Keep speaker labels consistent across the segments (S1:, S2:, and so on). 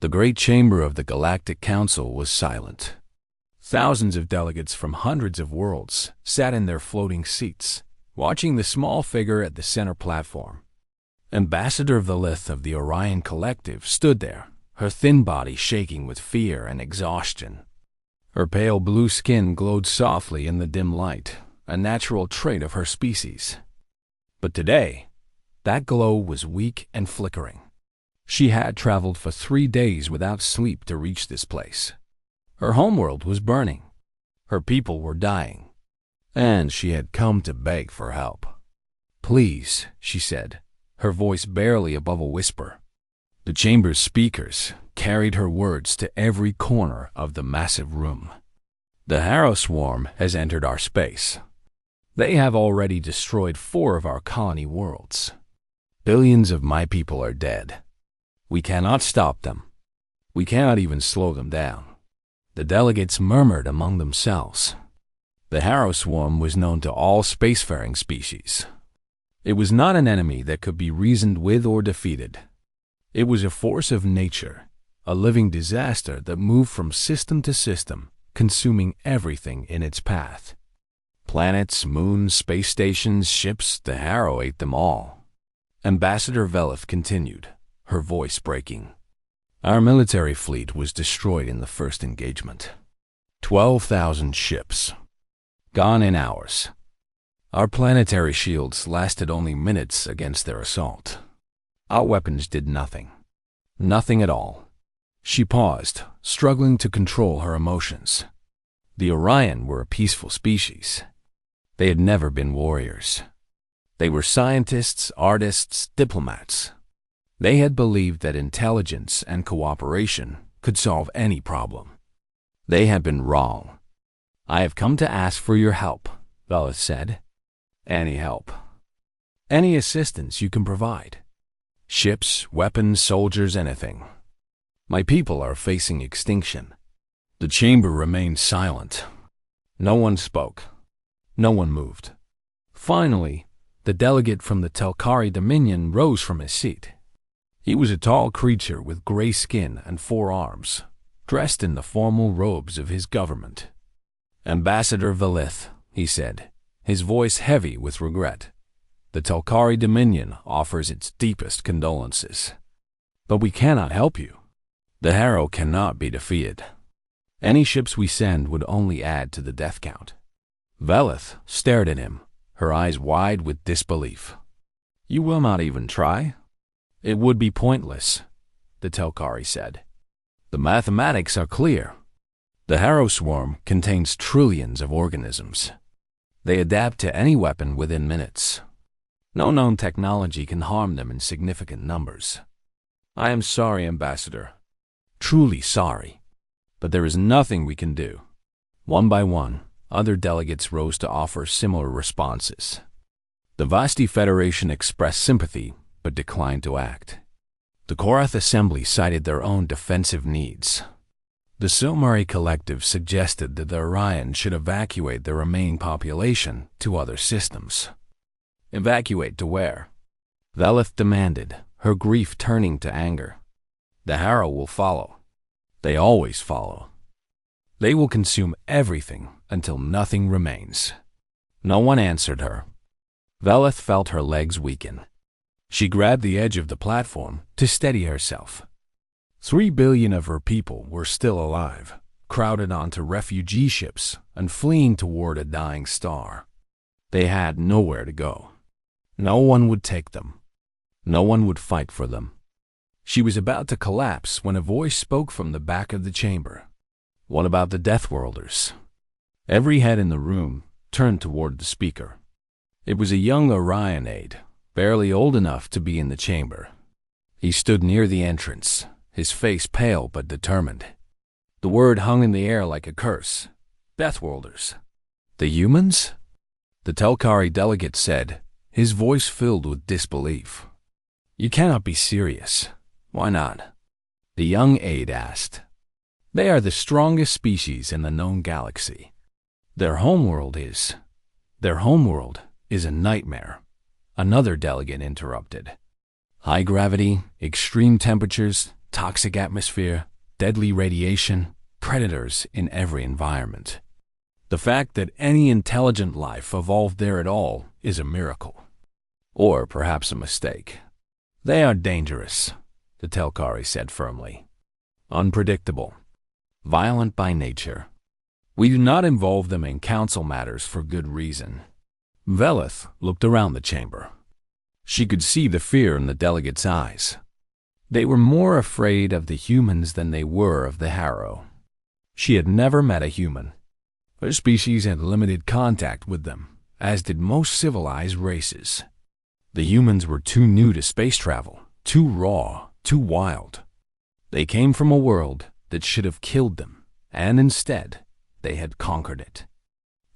S1: The great chamber of the Galactic Council was silent. Thousands of delegates from hundreds of worlds sat in their floating seats, watching the small figure at the center platform. Ambassador Valith of the Orion Collective stood there, her thin body shaking with fear and exhaustion. Her pale blue skin glowed softly in the dim light, a natural trait of her species. But today, that glow was weak and flickering. She had traveled for 3 days without sleep to reach this place. Her homeworld was burning. Her people were dying. And she had come to beg for help. "Please," she said, her voice barely above a whisper. The chamber's speakers carried her words to every corner of the massive room. "The Harrow Swarm has entered our space. They have already destroyed 4 of our colony worlds. Billions of my people are dead. We cannot stop them. We cannot even slow them down." The delegates murmured among themselves. The Harrow Swarm was known to all spacefaring species. It was not an enemy that could be reasoned with or defeated. It was a force of nature, a living disaster that moved from system to system, consuming everything in its path. Planets, moons, space stations, ships, the Harrow ate them all. Ambassador Velith continued, her voice breaking. "Our military fleet was destroyed in the first engagement. 12,000 ships. Gone in hours. Our planetary shields lasted only minutes against their assault. Our weapons did nothing. Nothing at all." She paused, struggling to control her emotions. The Orion were a peaceful species. They had never been warriors. They were scientists, artists, diplomats. They had believed that intelligence and cooperation could solve any problem. They had been wrong. "I have come to ask for your help," Valor said. "Any help. Any assistance you can provide. Ships, weapons, soldiers, anything. My people are facing extinction." The chamber remained silent. No one spoke. No one moved. Finally, the delegate from the Telkari Dominion rose from his seat. He was a tall creature with gray skin and 4 arms, dressed in the formal robes of his government. "Ambassador Valith," he said, his voice heavy with regret. "The Telkari Dominion offers its deepest condolences. But we cannot help you. The Harrow cannot be defeated. Any ships we send would only add to the death count." Valith stared at him, her eyes wide with disbelief. "You will not even try?" "It would be pointless," the Telkari said. "The mathematics are clear. The Harrow Swarm contains trillions of organisms. They adapt to any weapon within minutes. No known technology can harm them in significant numbers. I am sorry, Ambassador. Truly sorry. But there is nothing we can do." One by one, other delegates rose to offer similar responses. The Vasti Federation expressed sympathy, but declined to act. The Korath Assembly cited their own defensive needs. The Silmari Collective suggested that the Orion should evacuate the remaining population to other systems. "Evacuate to where?" Valith demanded, her grief turning to anger. "The Harrow will follow. They always follow. They will consume everything until nothing remains." No one answered her. Valith felt her legs weaken. She grabbed the edge of the platform to steady herself. 3 billion of her people were still alive, crowded onto refugee ships and fleeing toward a dying star. They had nowhere to go. No one would take them. No one would fight for them. She was about to collapse when a voice spoke from the back of the chamber. "What about the Deathworlders?" Every head in the room turned toward the speaker. It was a young Orion aide, barely old enough to be in the chamber. He stood near the entrance, his face pale but determined. The word hung in the air like a curse. "Deathworlders." "The humans?" The Telkari delegate said, his voice filled with disbelief. "You cannot be serious." "Why not?" the young aide asked. "They are the strongest species in the known galaxy. Their homeworld is a nightmare," another delegate interrupted. "High gravity, extreme temperatures, toxic atmosphere, deadly radiation, predators in every environment. The fact that any intelligent life evolved there at all is a miracle. Or perhaps a mistake. They are dangerous, the Telkari said firmly. Unpredictable. Violent by nature. We do not involve them in council matters for good reason. Velith looked around the chamber. She could see the fear in the delegates' eyes. They were more afraid of the humans than they were of the Harrow. She had never met a human. Her species had limited contact with them, as did most civilized races. The humans were too new to space travel, too raw, too wild. They came from a world that should have killed them, and instead, they had conquered it.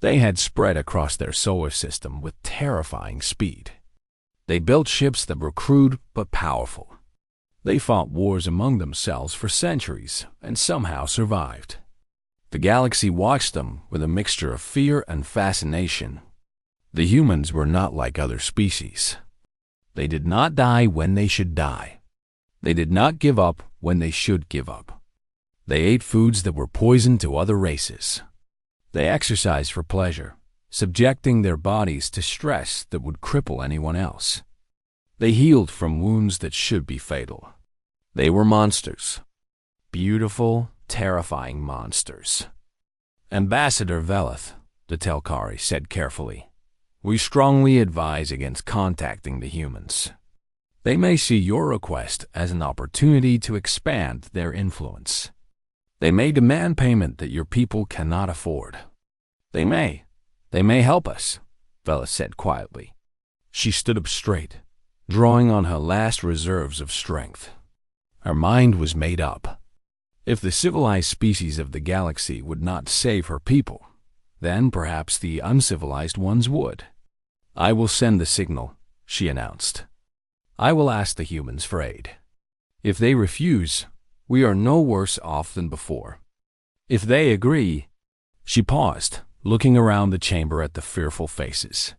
S1: They had spread across their solar system with terrifying speed. They built ships that were crude but powerful. They fought wars among themselves for centuries and somehow survived. The galaxy watched them with a mixture of fear and fascination. The humans were not like other species. They did not die when they should die. They did not give up when they should give up. They ate foods that were poison to other races. They exercised for pleasure, subjecting their bodies to stress that would cripple anyone else. They healed from wounds that should be fatal. They were monsters. Beautiful, terrifying monsters. Ambassador Velith, the Telkari said carefully, we strongly advise against contacting the humans. They may see your request as an opportunity to expand their influence. They may demand payment that your people cannot afford. They may help us, Velith said quietly. She stood up straight, drawing on her last reserves of strength. Her mind was made up. If the civilized species of the galaxy would not save her people, then perhaps the uncivilized ones would. I will send the signal, she announced. I will ask the humans for aid. If they refuse, we are no worse off than before. If they agree, she paused, looking around the chamber at the fearful faces.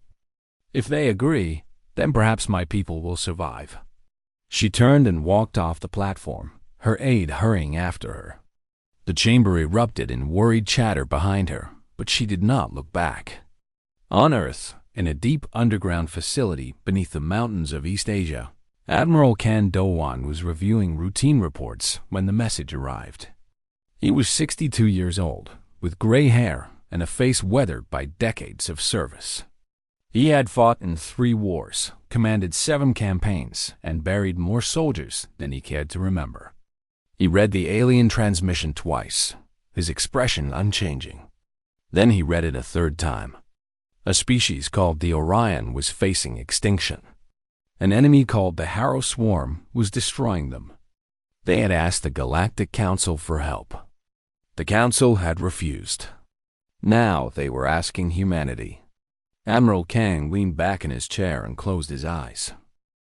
S1: If they agree, then perhaps my people will survive. She turned and walked off the platform, her aide hurrying after her. The chamber erupted in worried chatter behind her, but she did not look back. On Earth, in a deep underground facility beneath the mountains of East Asia, Admiral Kan Dowan was reviewing routine reports when the message arrived. He was 62 years old, with gray hair and a face weathered by decades of service. He had fought in 3 wars, commanded 7 campaigns, and buried more soldiers than he cared to remember. He read the alien transmission twice, his expression unchanging. Then he read it a 3rd time. A species called the Orion was facing extinction. An enemy called the Harrow Swarm was destroying them. They had asked the Galactic Council for help. The Council had refused. Now they were asking humanity. Admiral Kang leaned back in his chair and closed his eyes.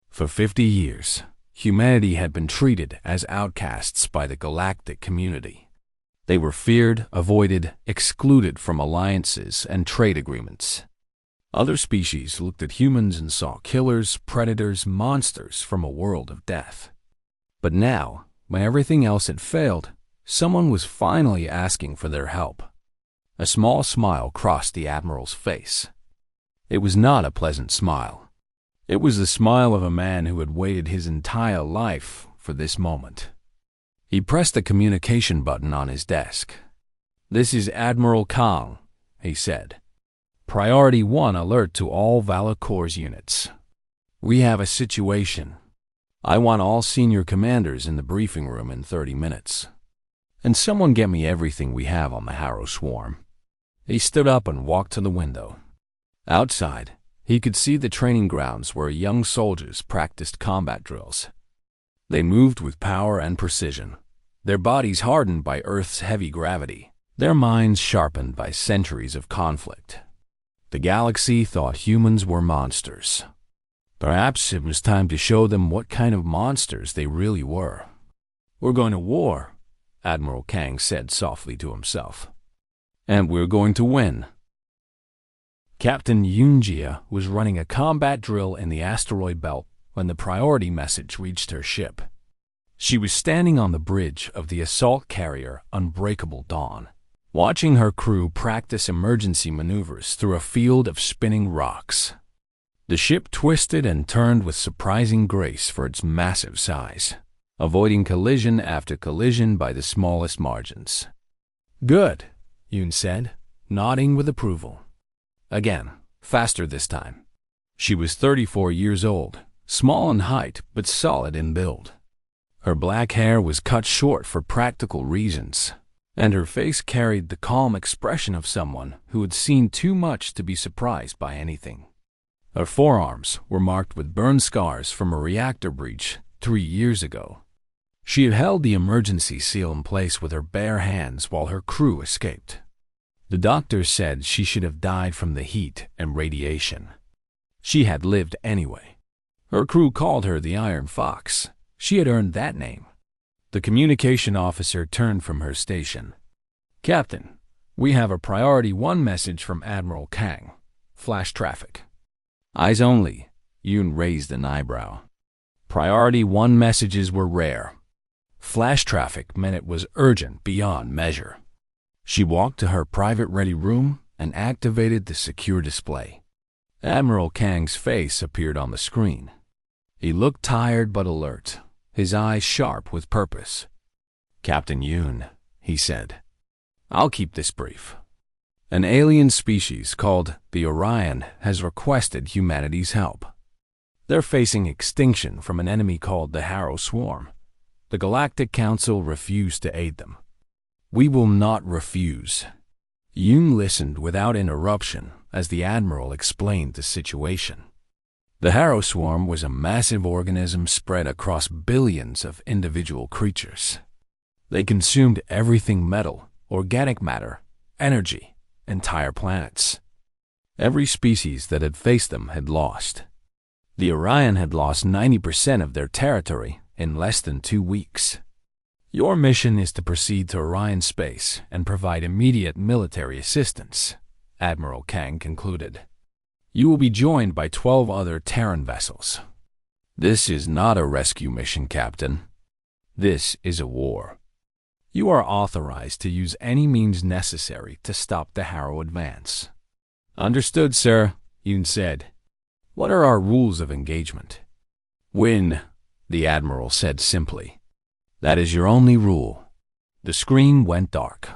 S1: For 50 years, humanity had been treated as outcasts by the galactic community. They were feared, avoided, excluded from alliances and trade agreements. Other species looked at humans and saw killers, predators, monsters from a world of death. But now, when everything else had failed, someone was finally asking for their help. A small smile crossed the Admiral's face. It was not a pleasant smile. It was the smile of a man who had waited his entire life for this moment. He pressed the communication button on his desk. "This is Admiral Kang," he said. "Priority 1 alert to all Valor Corps units. We have a situation. I want all senior commanders in the briefing room in 30 minutes. And someone get me everything we have on the Harrow Swarm." He stood up and walked to the window. Outside, he could see the training grounds where young soldiers practiced combat drills. They moved with power and precision, their bodies hardened by Earth's heavy gravity, their minds sharpened by centuries of conflict. The galaxy thought humans were monsters. Perhaps it was time to show them what kind of monsters they really were. "We're going to war," Admiral Kang said softly to himself. "And we're going to win." Captain Yunjia was running a combat drill in the asteroid belt when the priority message reached her ship. She was standing on the bridge of the assault carrier Unbreakable Dawn, watching her crew practice emergency maneuvers through a field of spinning rocks. The ship twisted and turned with surprising grace for its massive size, avoiding collision after collision by the smallest margins. "Good," Yoon said, nodding with approval. Again, faster this time. She was 34 years old, small in height but solid in build. Her black hair was cut short for practical reasons, and her face carried the calm expression of someone who had seen too much to be surprised by anything. Her forearms were marked with burn scars from a reactor breach 3 years ago. She had held the emergency seal in place with her bare hands while her crew escaped. The doctors said she should have died from the heat and radiation. She had lived anyway. Her crew called her the Iron Fox. She had earned that name. The communication officer turned from her station. "Captain, we have a Priority 1 message from Admiral Kang. Flash traffic." "Eyes only." Yoon raised an eyebrow. Priority 1 messages were rare. Flash traffic meant it was urgent beyond measure. She walked to her private ready room and activated the secure display. Admiral Kang's face appeared on the screen. He looked tired but alert, his eyes sharp with purpose. "Captain Yoon," he said, "I'll keep this brief. An alien species called the Orion has requested humanity's help. They're facing extinction from an enemy called the Harrow Swarm. The Galactic Council refused to aid them." "We will not refuse." Yoon listened without interruption as the Admiral explained the situation. The Harrow Swarm was a massive organism spread across billions of individual creatures. They consumed everything metal, organic matter, energy, entire planets. Every species that had faced them had lost. The Orion had lost 90% of their territory in less than 2 weeks. "Your mission is to proceed to Orion space and provide immediate military assistance," Admiral Kang concluded. "You will be joined by 12 other Terran vessels." "This is not a rescue mission, Captain. This is a war. You are authorized to use any means necessary to stop the Harrow advance." "Understood, sir," Yoon said. "What are our rules of engagement?" "Win," the Admiral said simply. "That is your only rule." The screen went dark.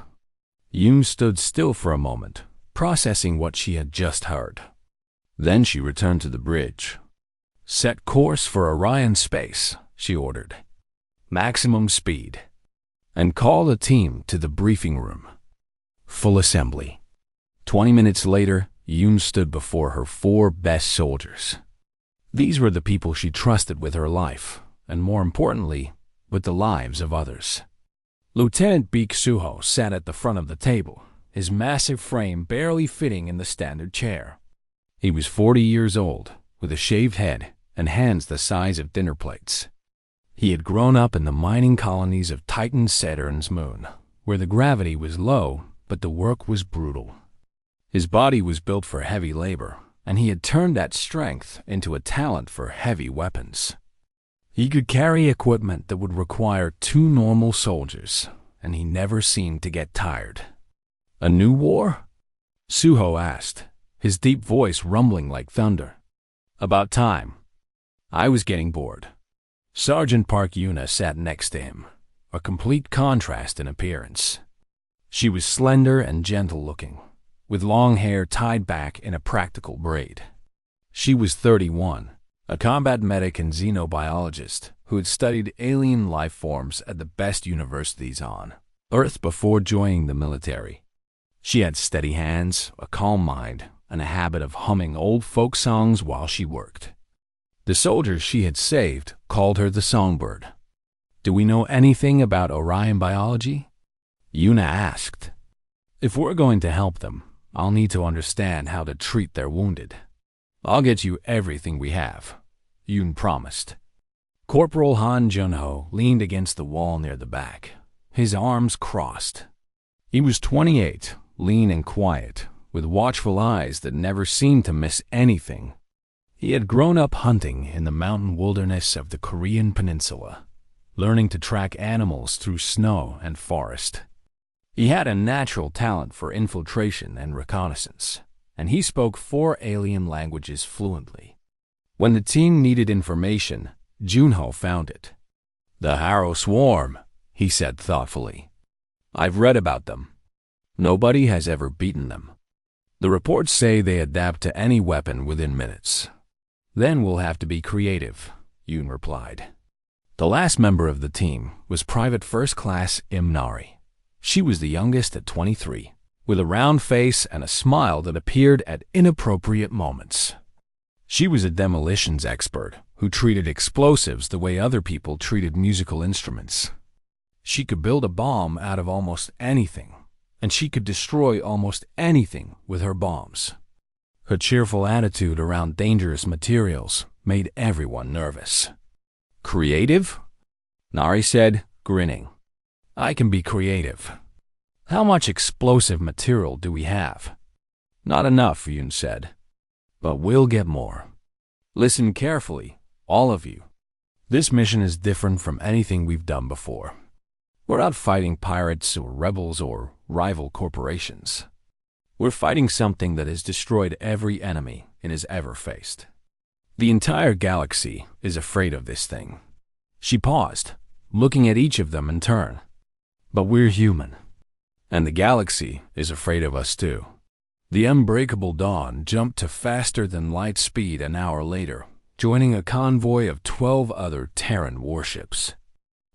S1: Yoon stood still for a moment, processing what she had just heard. Then she returned to the bridge. "Set course for Orion space," she ordered. "Maximum speed. And call the team to the briefing room." Full assembly. 20 minutes later, Yoon stood before her 4 best soldiers. These were the people she trusted with her life, and more importantly, with the lives of others. Lieutenant Baek Suho sat at the front of the table, his massive frame barely fitting in the standard chair. He was 40 years old, with a shaved head and hands the size of dinner plates. He had grown up in the mining colonies of Titan Saturn's moon, where the gravity was low, but the work was brutal. His body was built for heavy labor, and he had turned that strength into a talent for heavy weapons. He could carry equipment that would require 2 normal soldiers, and he never seemed to get tired. "A new war?" Suho asked, his deep voice rumbling like thunder. "About time." I was getting bored. Sergeant Park Yuna sat next to him, a complete contrast in appearance. She was slender and gentle-looking, with long hair tied back in a practical braid. She was 31, a combat medic and xenobiologist who had studied alien life forms at the best universities on Earth before joining the military. She had steady hands, a calm mind, and a habit of humming old folk songs while she worked. The soldiers she had saved called her the Songbird. "Do we know anything about Orion biology?" Yuna asked. "If we're going to help them, I'll need to understand how to treat their wounded." "I'll get you everything we have," Yoon promised. Corporal Han Junho leaned against the wall near the back, his arms crossed. He was 28, lean and quiet, with watchful eyes that never seemed to miss anything. He had grown up hunting in the mountain wilderness of the Korean peninsula. learning to track animals through snow and forest. He had a natural talent for infiltration and reconnaissance, and he spoke 4 alien languages fluently. When the team needed information, Junho found it. "The Harrow Swarm," he said thoughtfully. "I've read about them. Nobody has ever beaten them. The reports say they adapt to any weapon within minutes." "Then we'll have to be creative," Yoon replied. The last member of the team was Private First Class Imnari. She was the youngest at 23, with a round face and a smile that appeared at inappropriate moments. She was a demolitions expert who treated explosives the way other people treated musical instruments. She could build a bomb out of almost anything, and she could destroy almost anything with her bombs. Her cheerful attitude around dangerous materials made everyone nervous. "Creative?" Nari said, grinning. "I can be creative. How much explosive material do we have?" "Not enough," Yoon said. "But we'll get more. Listen carefully, all of you. This mission is different from anything we've done before. We're not fighting pirates or rebels or rival corporations. We're fighting something that has destroyed every enemy it has ever faced. The entire galaxy is afraid of this thing." She paused, looking at each of them in turn. "But we're human, and the galaxy is afraid of us too." The unbreakable Dawn jumped to faster-than-light speed an hour later, joining a convoy of 12 other Terran warships.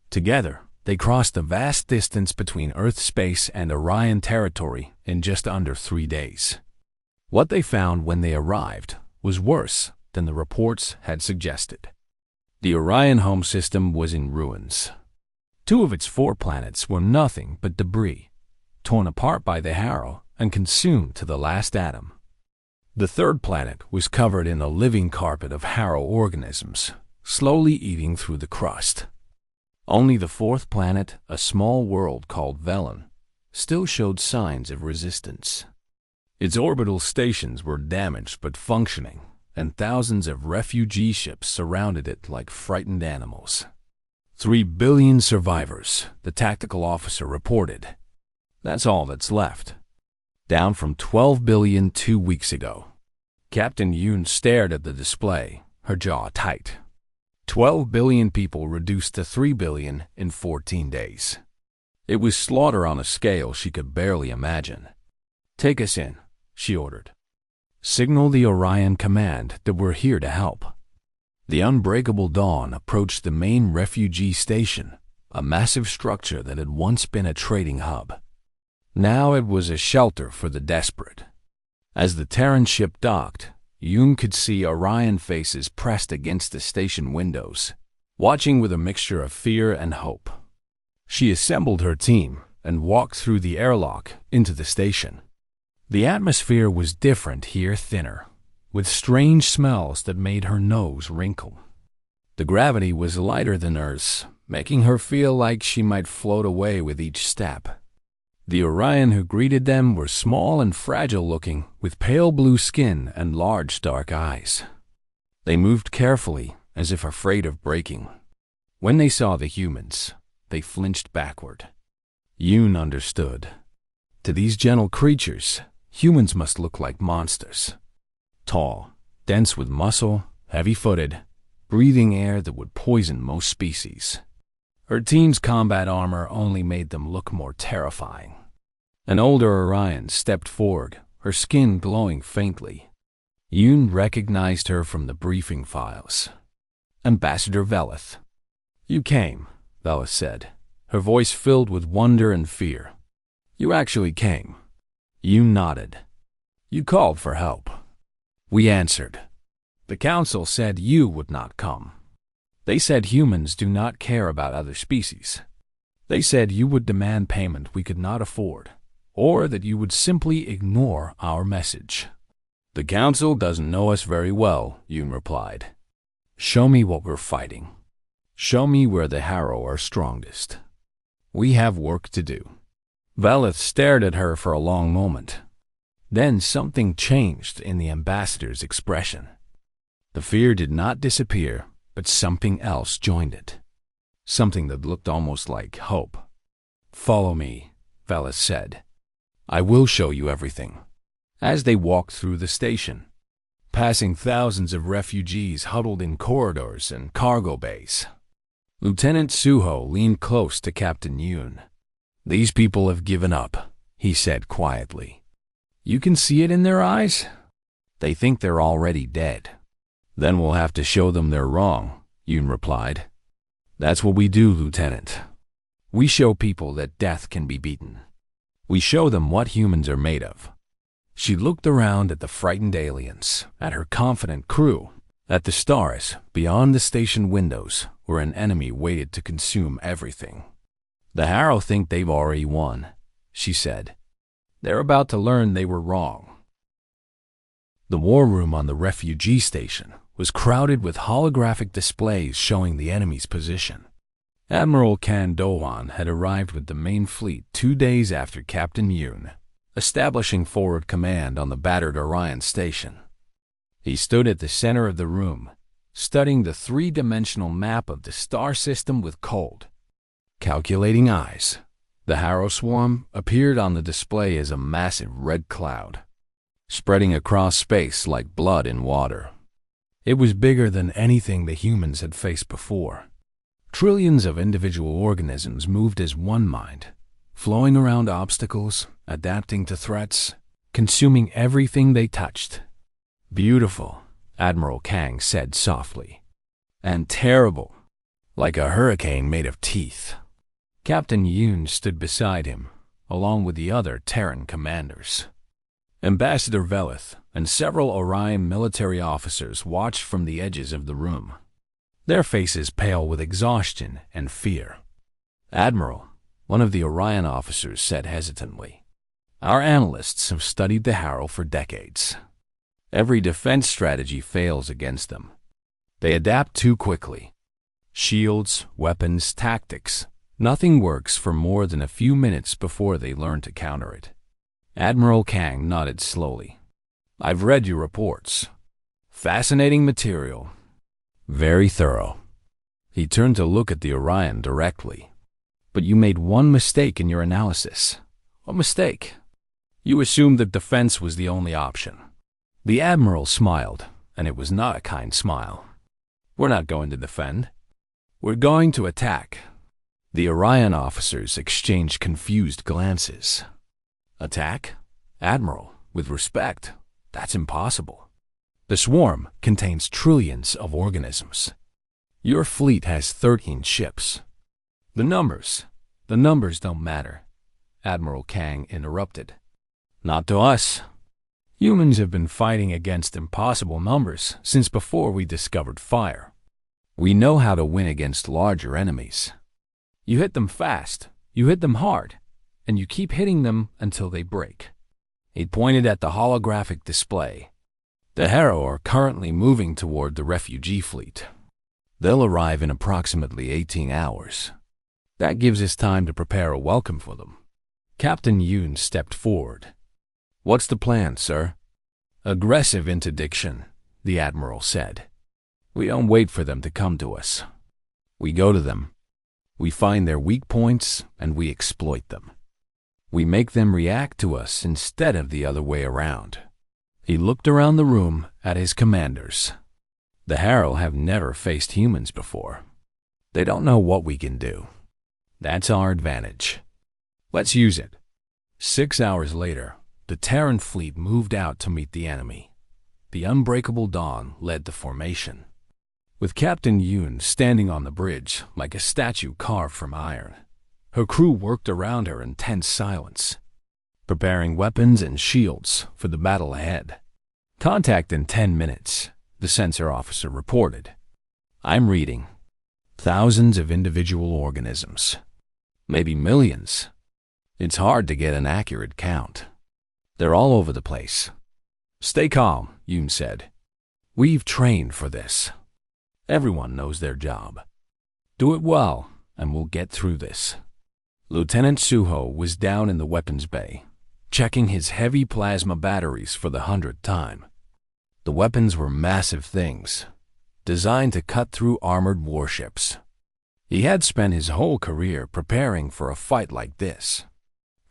S1: Together, they crossed the vast distance between Earth space and Orion territory in just under 3 days. What they found when they arrived was worse than the reports had suggested. The Orion home system was in ruins. 2 of its 4 planets were nothing but debris, torn apart by the Harrow and consumed to the last atom. The 3rd planet was covered in a living carpet of Harrow organisms, slowly eating through the crust. Only the 4th planet, a small world called Valor, still showed signs of resistance. Its orbital stations were damaged but functioning, and thousands of refugee ships surrounded it like frightened animals. 3 billion survivors, the tactical officer reported. That's all that's left, down from 12 billion 2 weeks ago. Captain Yoon stared at the display, her jaw tight. 12 billion people reduced to 3 billion in 14 days. It was slaughter on a scale she could barely imagine. "Take us in," she ordered. "Signal the Orion command that we're here to help." The unbreakable Dawn approached the main refugee station, a massive structure that had once been a trading hub. Now it was a shelter for the desperate. As the Terran ship docked, Yoon could see Orion faces pressed against the station windows, watching with a mixture of fear and hope. She assembled her team and walked through the airlock into the station. The atmosphere was different here, thinner, with strange smells that made her nose wrinkle. The gravity was lighter than Earth's, making her feel like she might float away with each step. The Orion who greeted them were small and fragile-looking, with pale blue skin and large dark eyes. They moved carefully, as if afraid of breaking. When they saw the humans, they flinched backward. Yoon understood. To these gentle creatures, humans must look like monsters. Tall, dense with muscle, heavy-footed, breathing air that would poison most species. Her team's combat armor only made them look more terrifying. An older Orion stepped forward, her skin glowing faintly. Yoon recognized her from the briefing files. "Ambassador Velith." "You came," Velith said, her voice filled with wonder and fear. "You actually came." Yoon nodded. "You called for help." "We answered. The council said you would not come. They said humans do not care about other species. They said you would demand payment we could not afford, or that you would simply ignore our message." "The council doesn't know us very well," Yoon replied. "Show me what we're fighting. Show me where the Harrow are strongest. We have work to do." Velith stared at her for a long moment. Then something changed in the ambassador's expression. The fear did not disappear, but something else joined it. something that looked almost like hope. "Follow me," Valor said. "I will show you everything." As they walked through the station, passing thousands of refugees huddled in corridors and cargo bays, Lieutenant Suho leaned close to Captain Yoon. "These people have given up," he said quietly. "You can see it in their eyes? They think they're already dead." "Then we'll have to show them they're wrong," Yoon replied. "That's what we do, Lieutenant. We show people that death can be beaten. We show them what humans are made of." She looked around at the frightened aliens, at her confident crew, at the stars beyond the station windows where an enemy waited to consume everything. "The Harrow think they've already won," she said. "They're about to learn they were wrong." The war room on the refugee station was crowded with holographic displays showing the enemy's position. Admiral Kan Do-hwan had arrived with the main fleet 2 days after Captain Yoon, establishing forward command on the battered Orion station. He stood at the center of the room, studying the three-dimensional map of the star system with cold, calculating eyes. The Harrow swarm appeared on the display as a massive red cloud, spreading across space like blood in water. It was bigger than anything the humans had faced before. Trillions of individual organisms moved as one mind, flowing around obstacles, adapting to threats, consuming everything they touched. "Beautiful," Admiral Kang said softly. "And terrible, like a hurricane made of teeth." Captain Yoon stood beside him, along with the other Terran commanders. Ambassador Velith and several Orion military officers watched from the edges of the room, their faces pale with exhaustion and fear. "Admiral," one of the Orion officers said hesitantly, "our analysts have studied the Harrow for decades. Every defense strategy fails against them. They adapt too quickly. Shields, weapons, tactics. Nothing works for more than a few minutes before they learn to counter it." Admiral Kang nodded slowly. "I've read your reports. Fascinating material. Very thorough." He turned to look at the Orion directly. "But you made one mistake in your analysis." "What mistake?" "You assumed that defense was the only option." The Admiral smiled, and it was not a kind smile. "We're not going to defend. We're going to attack." The Orion officers exchanged confused glances. "Attack? Admiral, with respect, that's impossible. The swarm contains trillions of organisms. Your fleet has 13 ships. The numbers don't matter," Admiral Kang interrupted. "Not to us. Humans have been fighting against impossible numbers since before we discovered fire. We know how to win against larger enemies. You hit them fast, you hit them hard, and you keep hitting them until they break." He pointed at the holographic display. "The Harrow are currently moving toward the refugee fleet. They'll arrive in approximately 18 hours. That gives us time to prepare a welcome for them." Captain Yoon stepped forward. "What's the plan, sir?" "Aggressive interdiction," the Admiral said. "We don't wait for them to come to us. We go to them. We find their weak points and we exploit them. We make them react to us instead of the other way around." He looked around the room at his commanders. "The Harrow have never faced humans before. They don't know what we can do. That's our advantage. Let's use it." 6 hours later, the Terran fleet moved out to meet the enemy. The Unbreakable Dawn led the formation, with Captain Yoon standing on the bridge like a statue carved from iron. Her crew worked around her in tense silence, preparing weapons and shields for the battle ahead. "Contact in 10 minutes, the sensor officer reported. "I'm reading. Thousands of individual organisms. Maybe millions. It's hard to get an accurate count. They're all over the place." "Stay calm," Yoon said. "We've trained for this. Everyone knows their job. Do it well, and we'll get through this." Lieutenant Suho was down in the weapons bay, checking his heavy plasma batteries for the 100th time. The weapons were massive things, designed to cut through armored warships. He had spent his whole career preparing for a fight like this.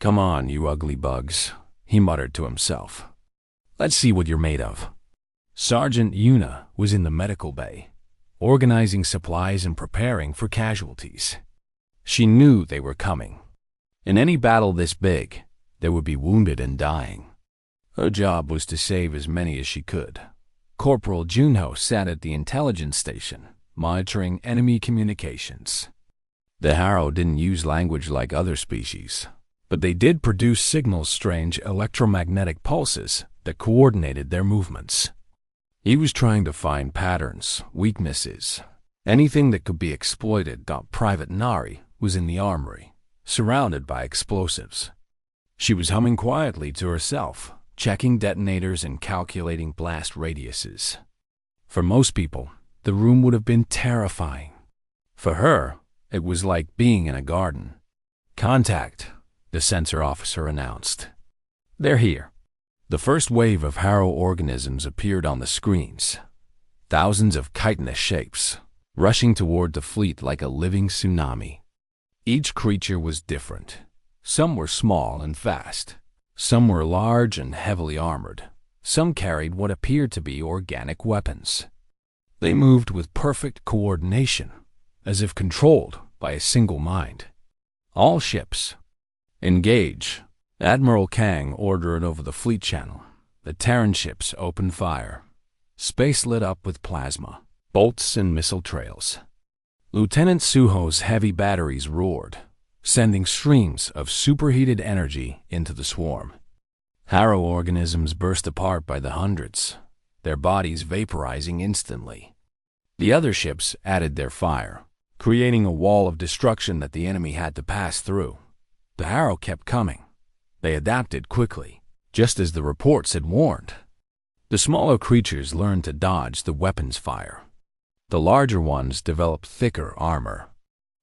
S1: "Come on, you ugly bugs," he muttered to himself. "Let's see what you're made of." Sergeant Yuna was in the medical bay, organizing supplies and preparing for casualties. She knew they were coming. In any battle this big, there would be wounded and dying. Her job was to save as many as she could. Corporal Junho sat at the intelligence station, monitoring enemy communications. The Harrow didn't use language like other species, but they did produce signals, strange electromagnetic pulses that coordinated their movements. He was trying to find patterns, weaknesses, anything that could be exploited. Private Nari was in the armory, surrounded by explosives. She was humming quietly to herself, checking detonators and calculating blast radiuses. For most people, the room would have been terrifying. For her, it was like being in a garden. "Contact," the sensor officer announced. "They're here." The first wave of Harrow organisms appeared on the screens. Thousands of chitinous shapes, rushing toward the fleet like a living tsunami. Each creature was different. Some were small and fast. Some were large and heavily armored. Some carried what appeared to be organic weapons. They moved with perfect coordination, as if controlled by a single mind. "All ships, engage." Admiral Kang ordered over the fleet channel. The Terran ships opened fire. Space lit up with plasma, bolts and missile trails. Lieutenant Suho's heavy batteries roared, sending streams of superheated energy into the swarm. Harrow organisms burst apart by the hundreds, their bodies vaporizing instantly. The other ships added their fire, creating a wall of destruction that the enemy had to pass through. The Harrow kept coming. They adapted quickly, just as the reports had warned. The smaller creatures learned to dodge the weapons fire. The larger ones developed thicker armor.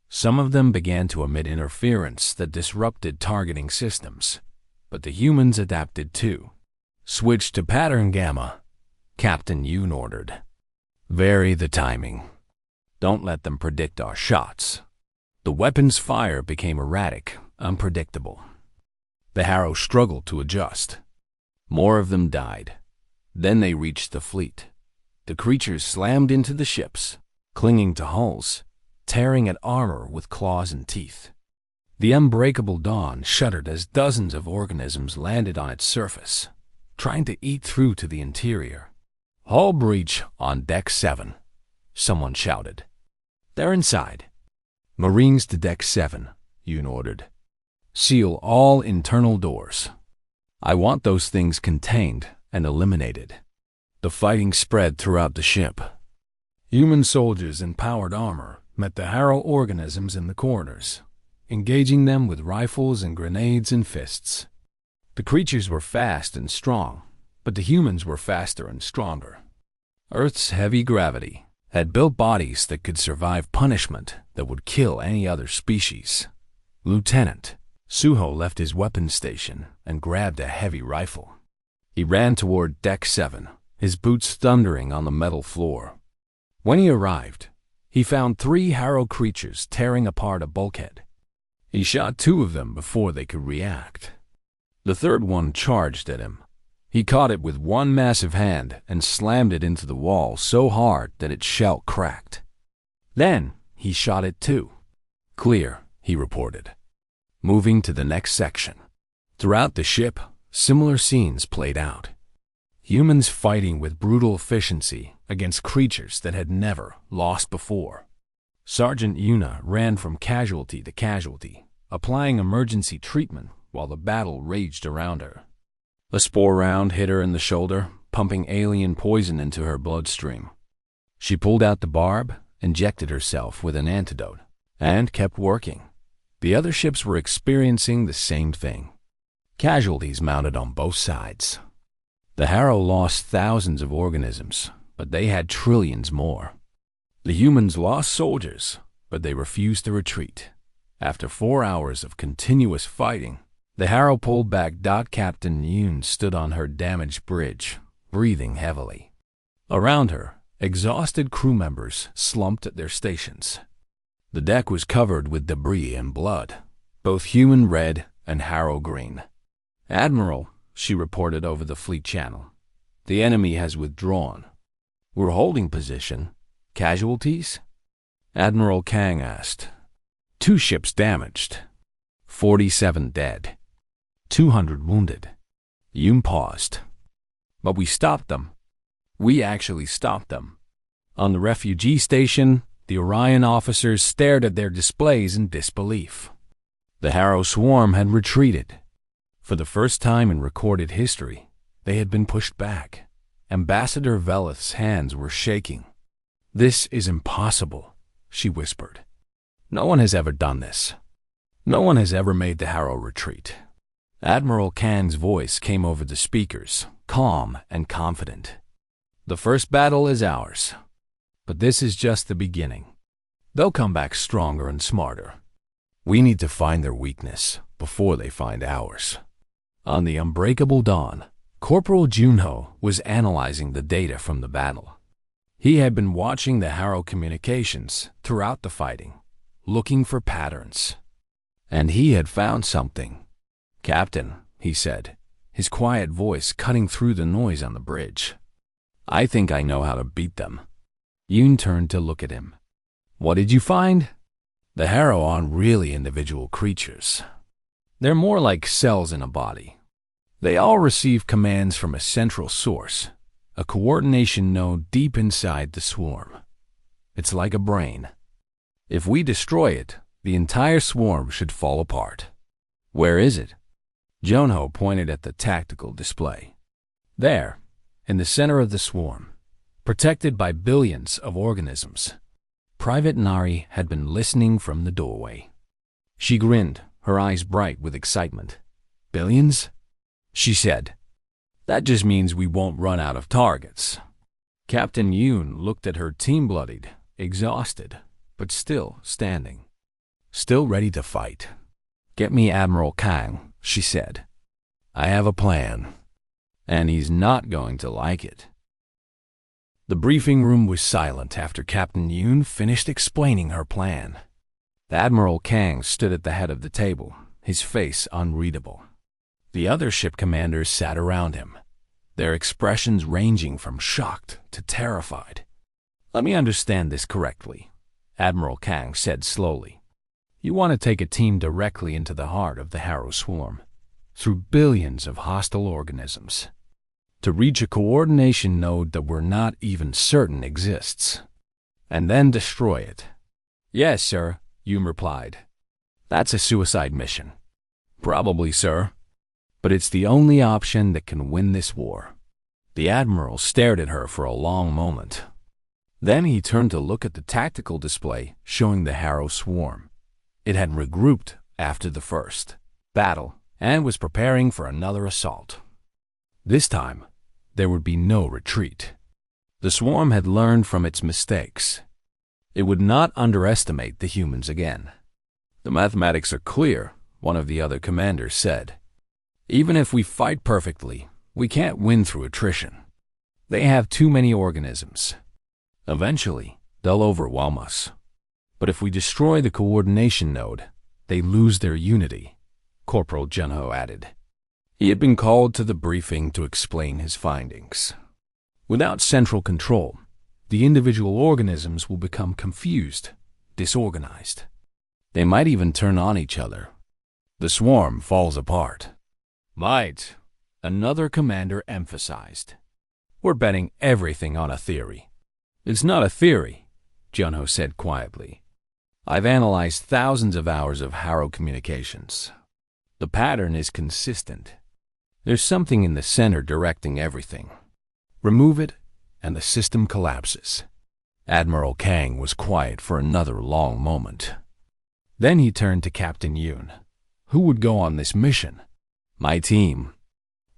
S1: Some of them began to emit interference that disrupted targeting systems, but the humans adapted too. "Switch to pattern gamma," Captain Yoon ordered. "Vary the timing. Don't let them predict our shots." The weapon's fire became erratic, unpredictable. The Harrow struggled to adjust. More of them died. Then they reached the fleet. The creatures slammed into the ships, clinging to hulls, tearing at armor with claws and teeth. The unbreakable dawn shuddered as dozens of organisms landed on its surface, trying to eat through to the interior. "Hull breach on Deck 7, someone shouted. "They're inside." "Marines to Deck 7, Yoon ordered. "Seal all internal doors. I want those things contained and eliminated." The fighting spread throughout the ship. Human soldiers in powered armor met the Harrow organisms in the corners, engaging them with rifles and grenades and fists. The creatures were fast and strong, but the humans were faster and stronger. Earth's heavy gravity had built bodies that could survive punishment that would kill any other species. Lieutenant Suho left his weapons station and grabbed a heavy rifle. He ran toward Deck 7, his boots thundering on the metal floor. When he arrived, he found 3 Harrow creatures tearing apart a bulkhead. He shot 2 of them before they could react. The third one charged at him. He caught it with one massive hand and slammed it into the wall so hard that its shell cracked. Then he shot it too. "Clear," he reported, moving to the next section. Throughout the ship, similar scenes played out. Humans fighting with brutal efficiency against creatures that had never lost before. Sergeant Yuna ran from casualty to casualty, applying emergency treatment while the battle raged around her. A spore round hit her in the shoulder, pumping alien poison into her bloodstream. She pulled out the barb, injected herself with an antidote, and kept working. The other ships were experiencing the same thing. Casualties mounted on both sides. The Harrow lost thousands of organisms, but they had trillions more. The humans lost soldiers, but they refused to retreat. After 4 hours of continuous fighting, the Harrow pulled back. Captain Yoon stood on her damaged bridge, breathing heavily. Around her, exhausted crew members slumped at their stations. The deck was covered with debris and blood, both human red and harrow green. "Admiral," she reported over the fleet channel, "the enemy has withdrawn. We're holding position. Casualties?" Admiral Kang asked. "2 ships damaged. 47 dead. 200 wounded." Yoon paused. "But we stopped them. We actually stopped them." On the refugee station, the Orion officers stared at their displays in disbelief. The Harrow swarm had retreated. For the first time in recorded history, they had been pushed back. Ambassador Velith's hands were shaking. "This is impossible," she whispered. "No one has ever done this. No one has ever made the Harrow retreat." Admiral Kang's voice came over the speakers, calm and confident. "The first battle is ours. But this is just the beginning. They'll come back stronger and smarter. We need to find their weakness before they find ours." On the unbreakable dawn, Corporal Junho was analyzing the data from the battle. He had been watching the Harrow communications throughout the fighting, looking for patterns. And he had found something. "Captain," he said, his quiet voice cutting through the noise on the bridge, "I think I know how to beat them." Yoon turned to look at him. "What did you find?" "The Harrow aren't really individual creatures. They're more like cells in a body. They all receive commands from a central source, a coordination node deep inside the swarm. It's like a brain. If we destroy it, the entire swarm should fall apart." "Where is it?" Junho pointed at the tactical display. "There, in the center of the swarm, protected by billions of organisms." Private Nari had been listening from the doorway. She grinned, her eyes bright with excitement. "Billions?" she said. "That just means we won't run out of targets." Captain Yoon looked at her team-bloodied, exhausted, but still standing. Still ready to fight. "Get me Admiral Kang," she said. "I have a plan. And he's not going to like it." The briefing room was silent after Captain Yoon finished explaining her plan. Admiral Kang stood at the head of the table, his face unreadable. The other ship commanders sat around him, their expressions ranging from shocked to terrified. "Let me understand this correctly," Admiral Kang said slowly. "You want to take a team directly into the heart of the Harrow swarm, through billions of hostile organisms, to reach a coordination node that we're not even certain exists, and then destroy it." "Yes, sir," Yoon replied. "That's a suicide mission." "Probably, sir. But it's the only option that can win this war." The Admiral stared at her for a long moment. Then he turned to look at the tactical display showing the Harrow swarm. It had regrouped after the first battle and was preparing for another assault. This time, there would be no retreat. The swarm had learned from its mistakes. It would not underestimate the humans again. "The mathematics are clear," one of the other commanders said. "Even if we fight perfectly, we can't win through attrition. They have too many organisms. Eventually, they'll overwhelm us. But if we destroy the coordination node, they lose their unity," Corporal Junho added. He had been called to the briefing to explain his findings. "Without central control, the individual organisms will become confused, disorganized. They might even turn on each other. The swarm falls apart." "Might," another commander emphasized. "We're betting everything on a theory." "It's not a theory," Junho said quietly. "I've analyzed thousands of hours of Harrow communications. The pattern is consistent. There's something in the center directing everything. Remove it, and the system collapses." Admiral Kang was quiet for another long moment. Then he turned to Captain Yoon. "Who would go on this mission?" "My team.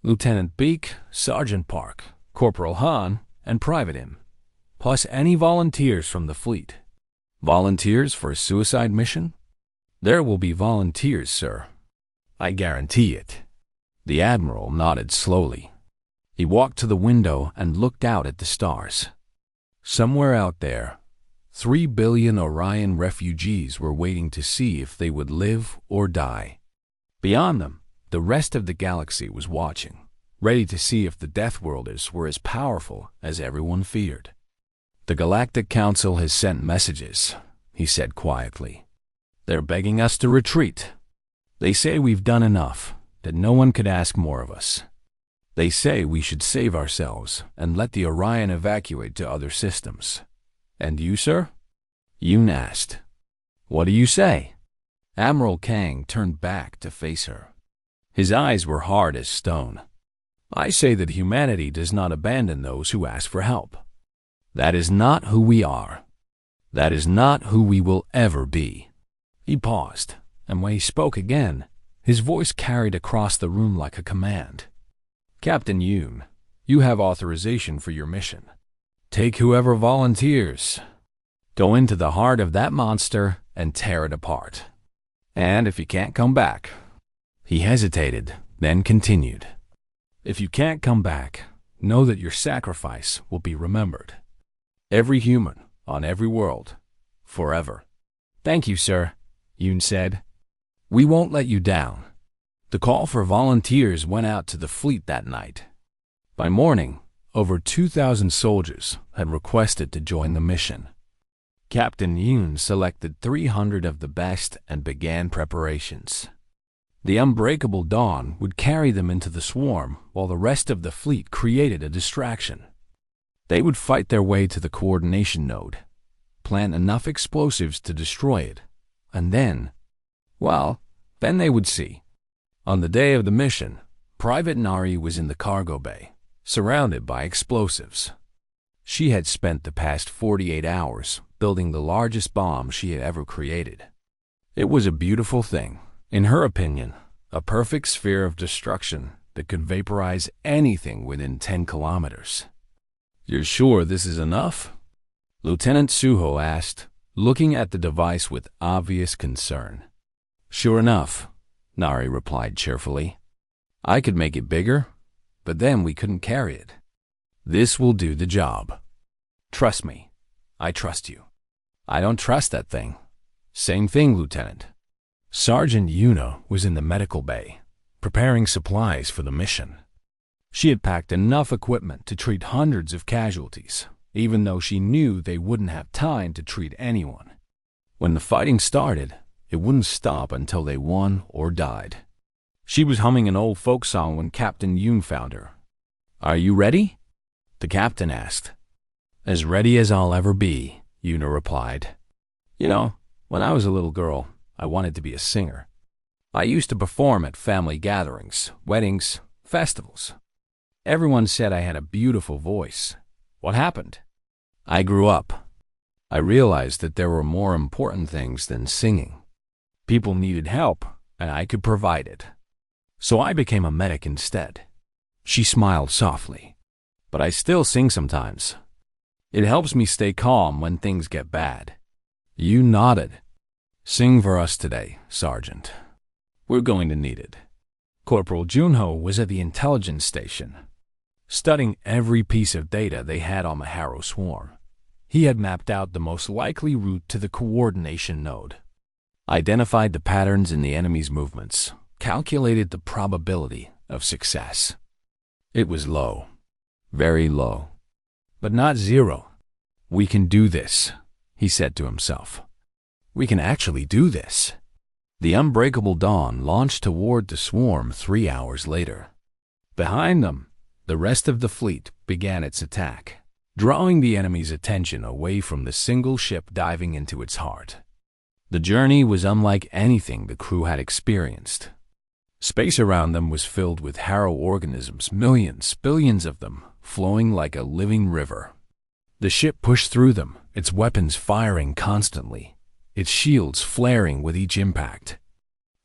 S1: Lieutenant Beak, Sergeant Park, Corporal Han, and Private Im, plus any volunteers from the fleet." "Volunteers for a suicide mission?" "There will be volunteers, sir. I guarantee it." The Admiral nodded slowly. He walked to the window and looked out at the stars. Somewhere out there, 3 billion Orion refugees were waiting to see if they would live or die. Beyond them, the rest of the galaxy was watching, ready to see if the Deathworlders were as powerful as everyone feared. "The Galactic Council has sent messages," he said quietly. "They're begging us to retreat. They say we've done enough, that no one could ask more of us. They say we should save ourselves and let the Orion evacuate to other systems. And you, sir?" Yoon asked. "What do you say?" Admiral Kang turned back to face her. His eyes were hard as stone. "I say that humanity does not abandon those who ask for help. That is not who we are. That is not who we will ever be." He paused, and when he spoke again, his voice carried across the room like a command. "Captain Yoon, you have authorization for your mission. Take whoever volunteers. Go into the heart of that monster and tear it apart. And if you can't come back..." He hesitated, then continued. "If you can't come back, know that your sacrifice will be remembered. Every human, on every world, forever." "Thank you, sir," Yoon said. "We won't let you down." The call for volunteers went out to the fleet that night. By morning, over 2,000 soldiers had requested to join the mission. Captain Yoon selected 300 of the best and began preparations. The unbreakable dawn would carry them into the swarm while the rest of the fleet created a distraction. They would fight their way to the coordination node, plant enough explosives to destroy it, and then they would see. On the day of the mission, Private Nari was in the cargo bay, surrounded by explosives. She had spent the past 48 hours building the largest bomb she had ever created. It was a beautiful thing, in her opinion, a perfect sphere of destruction that could vaporize anything within 10 kilometers. "You're sure this is enough?" Lieutenant Suho asked, looking at the device with obvious concern. "Sure enough," Nari replied cheerfully. "I could make it bigger, but then we couldn't carry it. This will do the job. Trust me. I trust you." "I don't trust that thing." "Same thing, Lieutenant." Sergeant Yuna was in the medical bay, preparing supplies for the mission. She had packed enough equipment to treat hundreds of casualties, even though she knew they wouldn't have time to treat anyone. When the fighting started, it wouldn't stop until they won or died. She was humming an old folk song when Captain Yoon found her. "Are you ready?" the captain asked. "As ready as I'll ever be," Yuna replied. "You know, when I was a little girl, I wanted to be a singer. I used to perform at family gatherings, weddings, festivals. Everyone said I had a beautiful voice. What happened? I grew up. I realized that there were more important things than singing. People needed help, and I could provide it. So I became a medic instead." She smiled softly. "But I still sing sometimes. It helps me stay calm when things get bad." You nodded. "Sing for us today, Sergeant. We're going to need it." Corporal Junho was at the intelligence station, studying every piece of data they had on the Harrow Swarm. He had mapped out the most likely route to the coordination node, identified the patterns in the enemy's movements, calculated the probability of success. It was low, very low, but not zero. "We can do this," he said to himself. "We can actually do this." The unbreakable dawn launched toward the swarm 3 hours later. Behind them, the rest of the fleet began its attack, drawing the enemy's attention away from the single ship diving into its heart. The journey was unlike anything the crew had experienced. Space around them was filled with Harrow organisms, millions, billions of them, flowing like a living river. The ship pushed through them, its weapons firing constantly, its shields flaring with each impact.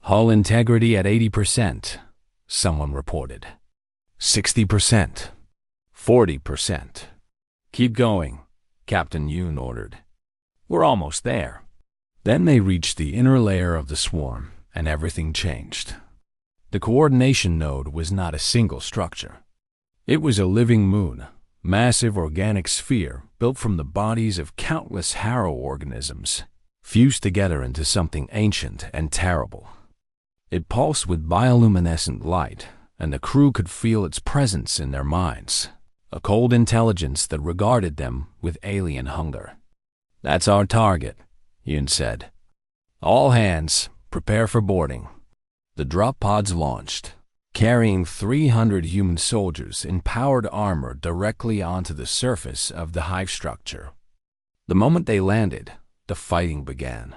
S1: "Hull integrity at 80%, someone reported. 60%, 40%. "Keep going," Captain Yoon ordered. "We're almost there." Then they reached the inner layer of the swarm, and everything changed. The coordination node was not a single structure. It was a living moon, massive organic sphere built from the bodies of countless harrow organisms, fused together into something ancient and terrible. It pulsed with bioluminescent light, and the crew could feel its presence in their minds, a cold intelligence that regarded them with alien hunger. "That's our target," Yoon said. "All hands, prepare for boarding." The drop pods launched, carrying 300 human soldiers in powered armor directly onto the surface of the hive structure. The moment they landed, the fighting began.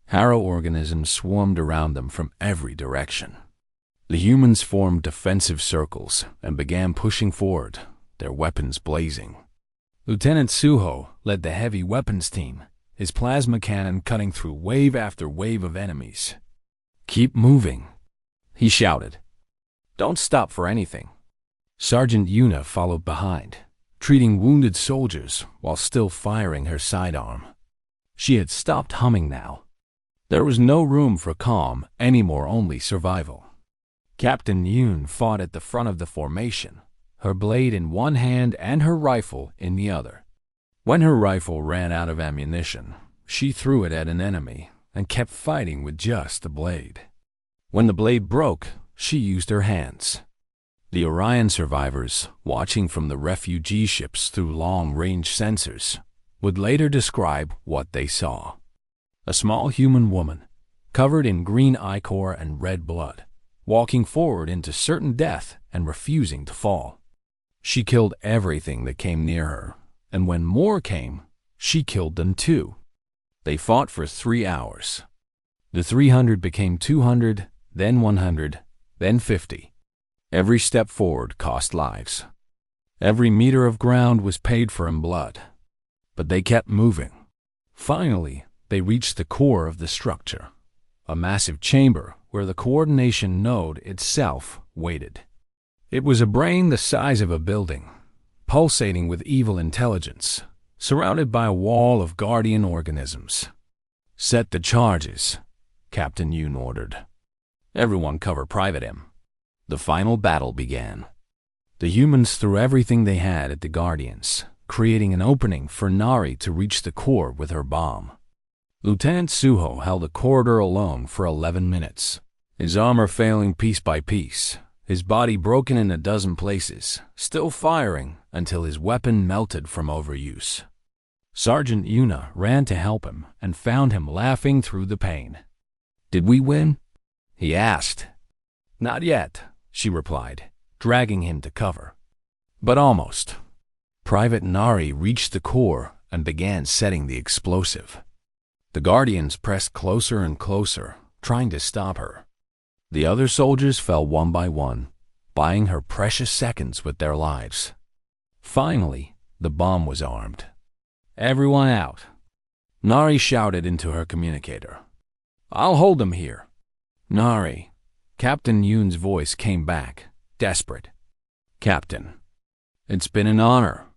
S1: Harrow organisms swarmed around them from every direction. The humans formed defensive circles and began pushing forward, their weapons blazing. Lieutenant Suho led the heavy weapons team, his plasma cannon cutting through wave after wave of enemies. "Keep moving," he shouted. "Don't stop for anything." Sergeant Yuna followed behind, treating wounded soldiers while still firing her sidearm. She had stopped humming now. There was no room for calm anymore, only survival. Captain Yoon fought at the front of the formation, her blade in one hand and her rifle in the other. When her rifle ran out of ammunition, she threw it at an enemy and kept fighting with just the blade. When the blade broke, she used her hands. The Orion survivors, watching from the refugee ships through long-range sensors, would later describe what they saw. A small human woman, covered in green ichor and red blood, walking forward into certain death and refusing to fall. She killed everything that came near her, and when more came, she killed them too. They fought for 3 hours. The 300 became 200, then 100, then 50. Every step forward cost lives. Every meter of ground was paid for in blood. But they kept moving. Finally, they reached the core of the structure, a massive chamber where the coordination node itself waited. It was a brain the size of a building, pulsating with evil intelligence, surrounded by a wall of guardian organisms. "Set the charges," Captain Yoon ordered. "Everyone cover Private M." The final battle began. The humans threw everything they had at the Guardians, creating an opening for Nari to reach the core with her bomb. Lieutenant Suho held a corridor alone for 11 minutes, his armor failing piece by piece, his body broken in a dozen places, still firing until his weapon melted from overuse. Sergeant Yuna ran to help him and found him laughing through the pain. "Did we win?" he asked. "Not yet," she replied, dragging him to cover. "But almost." Private Nari reached the core and began setting the explosive. The Guardians pressed closer and closer, trying to stop her. The other soldiers fell one by one, buying her precious seconds with their lives. Finally, the bomb was armed. "Everyone out," Nari shouted into her communicator. "I'll hold them here." "Nari," Captain Yoon's voice came back, desperate. "Captain, it's been an honor."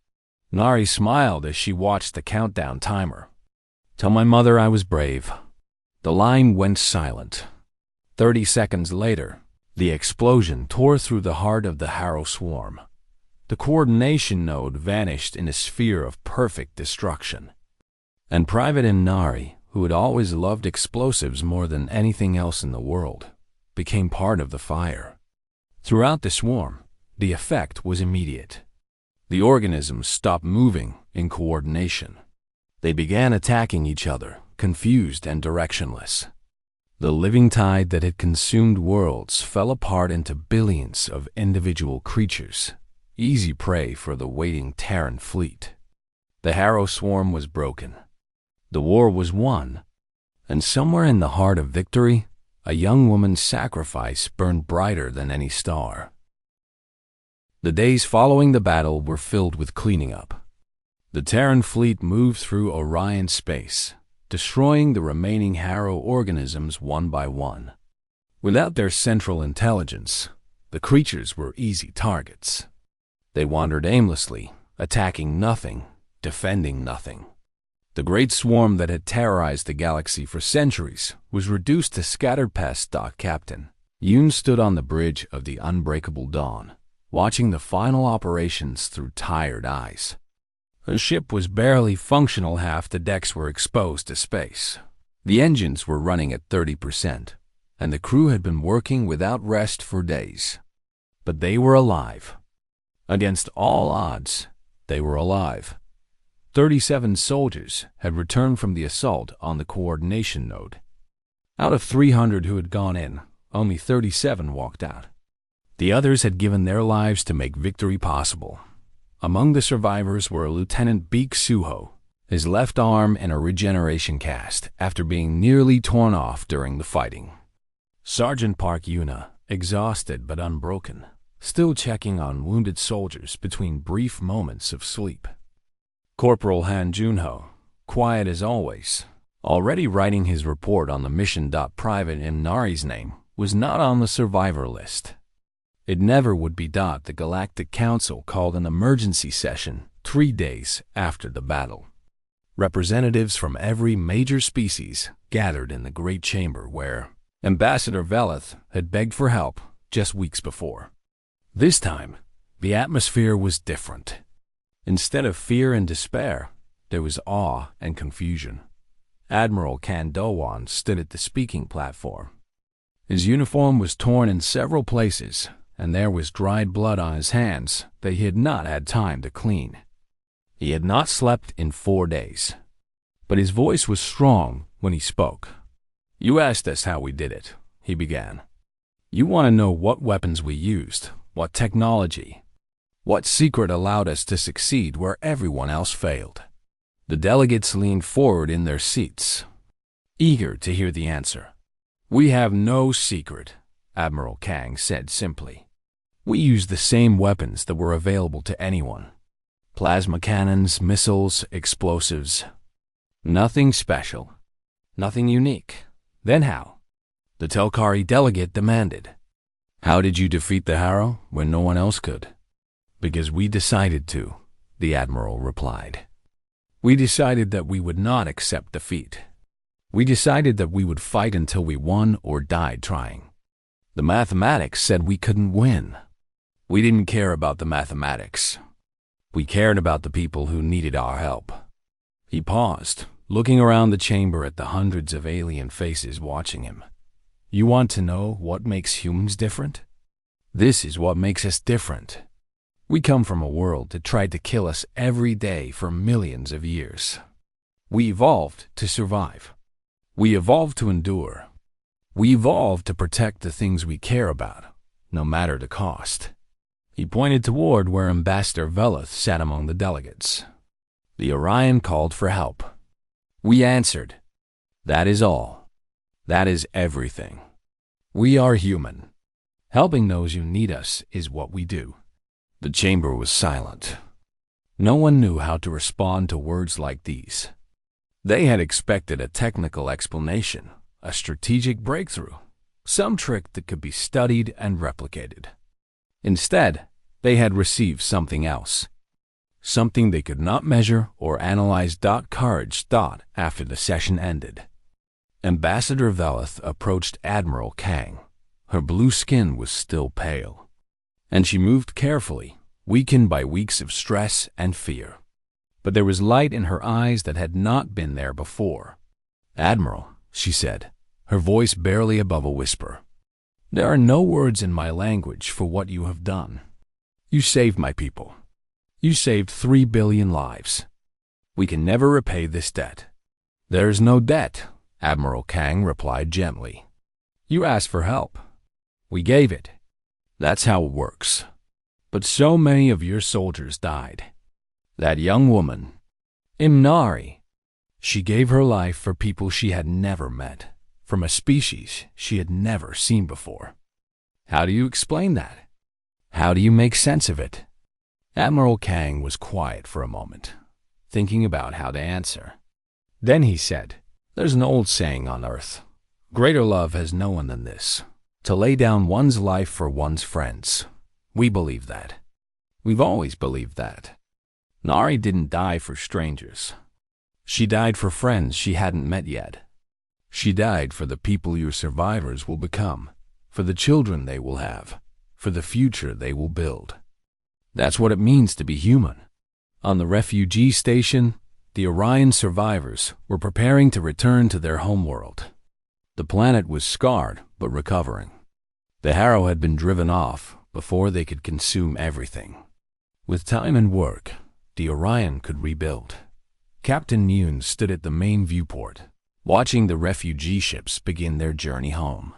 S1: Nari smiled as she watched the countdown timer. "Tell my mother I was brave." The line went silent. 30 seconds later, the explosion tore through the heart of the Harrow swarm. The coordination node vanished in a sphere of perfect destruction. And Private Nari, who had always loved explosives more than anything else in the world, became part of the fire. Throughout the swarm, the effect was immediate. The organisms stopped moving in coordination. They began attacking each other, confused and directionless. The living tide that had consumed worlds fell apart into billions of individual creatures, easy prey for the waiting Terran fleet. The Harrow swarm was broken. The war was won, and somewhere in the heart of victory, a young woman's sacrifice burned brighter than any star. The days following the battle were filled with cleaning up. The Terran fleet moved through Orion space, destroying the remaining Harrow organisms one by one. Without their central intelligence, the creatures were easy targets. They wandered aimlessly, attacking nothing, defending nothing. The great swarm that had terrorized the galaxy for centuries was reduced to scattered pests. Captain Yoon stood on the bridge of the unbreakable dawn, watching the final operations through tired eyes. The ship was barely functional, half the decks were exposed to space. The engines were running at 30%, and the crew had been working without rest for days. But they were alive. Against all odds, they were alive. 37 soldiers had returned from the assault on the coordination node. Out of 300 who had gone in, only 37 walked out. The others had given their lives to make victory possible. Among the survivors were Lieutenant Beak Suho, his left arm in a regeneration cast after being nearly torn off during the fighting. Sergeant Park Yuna, exhausted but unbroken, still checking on wounded soldiers between brief moments of sleep. Corporal Han Junho, quiet as always, already writing his report on the mission. Private Imnari's name was not on the survivor list. It never would be. The Galactic Council called an emergency session 3 days after the battle. Representatives from every major species gathered in the Great Chamber where Ambassador Velith had begged for help just weeks before. This time, the atmosphere was different. Instead of fear and despair, there was awe and confusion. Admiral Kandowan stood at the speaking platform. His uniform was torn in several places, and there was dried blood on his hands that he had not had time to clean. He had not slept in 4 days, but his voice was strong when he spoke. "You asked us how we did it," he began. "You want to know what weapons we used, what technology, what secret allowed us to succeed where everyone else failed." The delegates leaned forward in their seats, eager to hear the answer. "We have no secret," Admiral Kang said simply. "We used the same weapons that were available to anyone. Plasma cannons, missiles, explosives. Nothing special. Nothing unique. Then how?" The Telkari delegate demanded. "How did you defeat the Harrow when no one else could?" "Because we decided to," the Admiral replied. "We decided that we would not accept defeat. We decided that we would fight until we won or died trying. The mathematics said we couldn't win. We didn't care about the mathematics. We cared about the people who needed our help." He paused, looking around the chamber at the hundreds of alien faces watching him. "You want to know what makes humans different? This is what makes us different. We come from a world that tried to kill us every day for millions of years. We evolved to survive. We evolved to endure. We evolved to protect the things we care about, no matter the cost." He pointed toward where Ambassador Velith sat among the delegates. The Orion called for help. We answered. That is all. That is everything. We are human. Helping those who need us is what we do. The chamber was silent. No one knew how to respond to words like these. They had expected a technical explanation, a strategic breakthrough, some trick that could be studied and replicated. Instead, they had received something else, something they could not measure or analyze. Courage thought after the session ended. Ambassador Velith approached Admiral Kang. Her blue skin was still pale, and she moved carefully, weakened by weeks of stress and fear. But there was light in her eyes that had not been there before. "Admiral," she said, her voice barely above a whisper, "there are no words in my language for what you have done. You saved my people. You saved 3 billion lives. We can never repay this debt." "There is no debt," Admiral Kang replied gently. "You asked for help. We gave it. That's how it works. But so many of your soldiers died. That young woman, Imnari, she gave her life for people she had never met, from a species she had never seen before. How do you explain that? How do you make sense of it?" Admiral Kang was quiet for a moment, thinking about how to answer. Then he said, "There's an old saying on Earth. Greater love has no one than this, to lay down one's life for one's friends. We believe that. We've always believed that. Nari didn't die for strangers. She died for friends she hadn't met yet. She died for the people your survivors will become, for the children they will have, for the future they will build. That's what it means to be human. On the refugee station, the Orion survivors were preparing to return to their homeworld. The planet was scarred but recovering. The Harrow had been driven off before they could consume everything. With time and work, the Orion could rebuild. Captain Yoon stood at the main viewport, watching the refugee ships begin their journey home.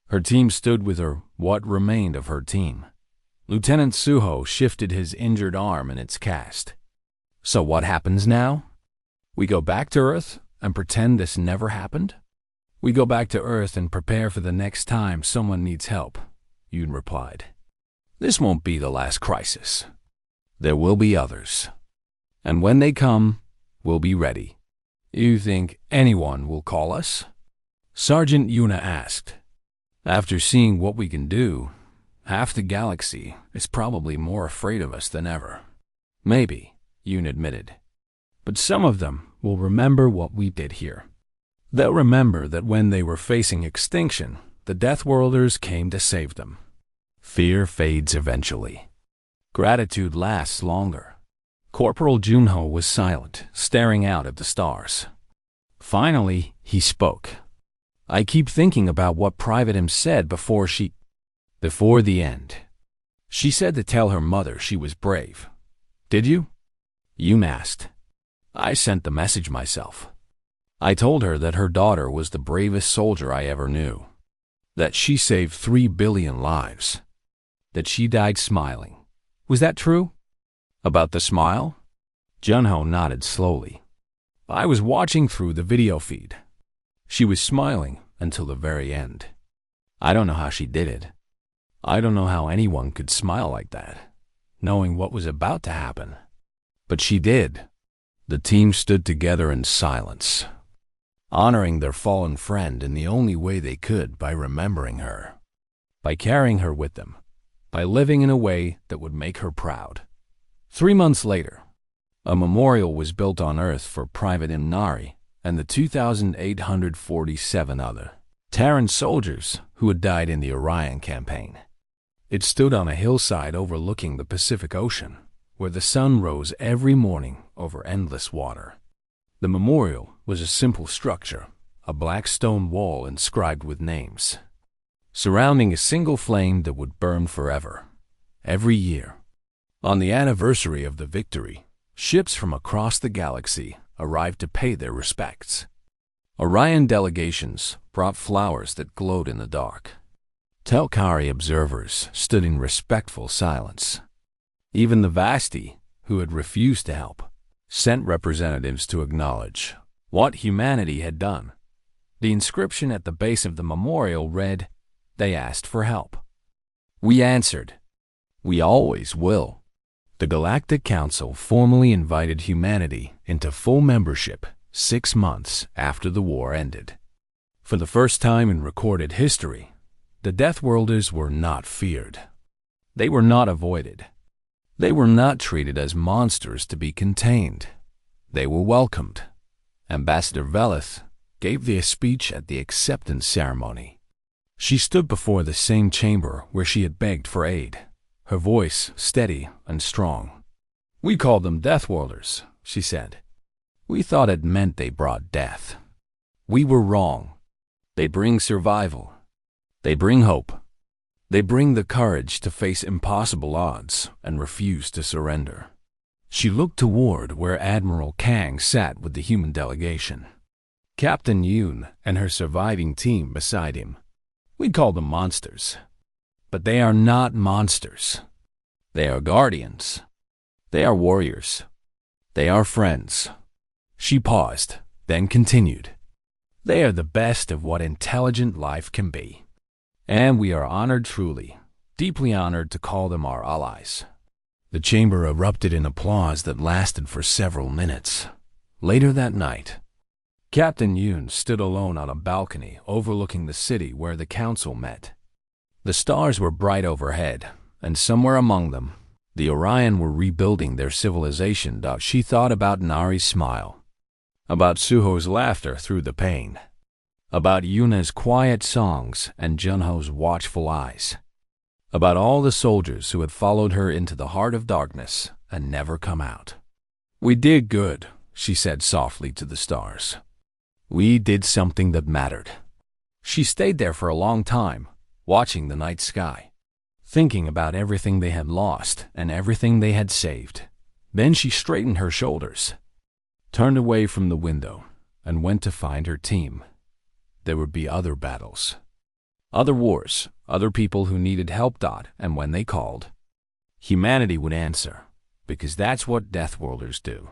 S1: Her team stood with her, what remained of her team. Lieutenant Suho shifted his injured arm in its cast. So what happens now? We go back to Earth and pretend this never happened? We go back to Earth and prepare for the next time someone needs help, Yoon replied. This won't be the last crisis. There will be others. And when they come, we'll be ready. You think anyone will call us? Sergeant Yuna asked. After seeing what we can do, half the galaxy is probably more afraid of us than ever. Maybe, Yoon admitted. But some of them will remember what we did here. They'll remember that when they were facing extinction, the Deathworlders came to save them. Fear fades eventually. Gratitude lasts longer. Corporal Junho was silent, staring out at the stars. Finally, he spoke. I keep thinking about what Private M said before the end. She said to tell her mother she was brave. Did you? Yoon asked. I sent the message myself. I told her that her daughter was the bravest soldier I ever knew. That she saved 3 billion lives. That she died smiling. Was that true? About the smile? Junho nodded slowly. I was watching through the video feed. She was smiling until the very end. I don't know how she did it. I don't know how anyone could smile like that, knowing what was about to happen. But she did. The team stood together in silence, honoring their fallen friend in the only way they could by remembering her, by carrying her with them, by living in a way that would make her proud. 3 months later, a memorial was built on Earth for Private Imnari and the 2,847 other Terran soldiers who had died in the Orion campaign. It stood on a hillside overlooking the Pacific Ocean, where the sun rose every morning over endless water. The memorial was a simple structure, a black stone wall inscribed with names, surrounding a single flame that would burn forever. Every year, on the anniversary of the victory, ships from across the galaxy arrived to pay their respects. Orion delegations brought flowers that glowed in the dark. Telkari observers stood in respectful silence. Even the Vasti, who had refused to help, sent representatives to acknowledge what humanity had done. The inscription at the base of the memorial read, "They asked for help. We answered. We always will." The Galactic Council formally invited humanity into full membership 6 months after the war ended. For the first time in recorded history, the Deathworlders were not feared. They were not avoided. They were not treated as monsters to be contained. They were welcomed. Ambassador Velith gave the speech at the acceptance ceremony. She stood before the same chamber where she had begged for aid, her voice steady and strong. We called them Deathworlders, she said. We thought it meant they brought death. We were wrong. They bring survival. They bring hope. They bring the courage to face impossible odds and refuse to surrender. She looked toward where Admiral Kang sat with the human delegation. Captain Yoon and her surviving team beside him. We call them monsters. But they are not monsters. They are guardians. They are warriors. They are friends. She paused, then continued. They are the best of what intelligent life can be. And we are honored truly, deeply honored to call them our allies. The chamber erupted in applause that lasted for several minutes. Later that night, Captain Yoon stood alone on a balcony overlooking the city where the council met. The stars were bright overhead, and somewhere among them, the Orion were rebuilding their civilization. She thought about Nari's smile, about Suho's laughter through the pain, about Yuna's quiet songs and Junho's watchful eyes, about all the soldiers who had followed her into the heart of darkness and never come out. We did good, she said softly to the stars. We did something that mattered. She stayed there for a long time, watching the night sky, thinking about everything they had lost and everything they had saved. Then she straightened her shoulders, turned away from the window, and went to find her team. There would be other battles, other wars, other people who needed help. And when they called, humanity would answer, because that's what Deathworlders do.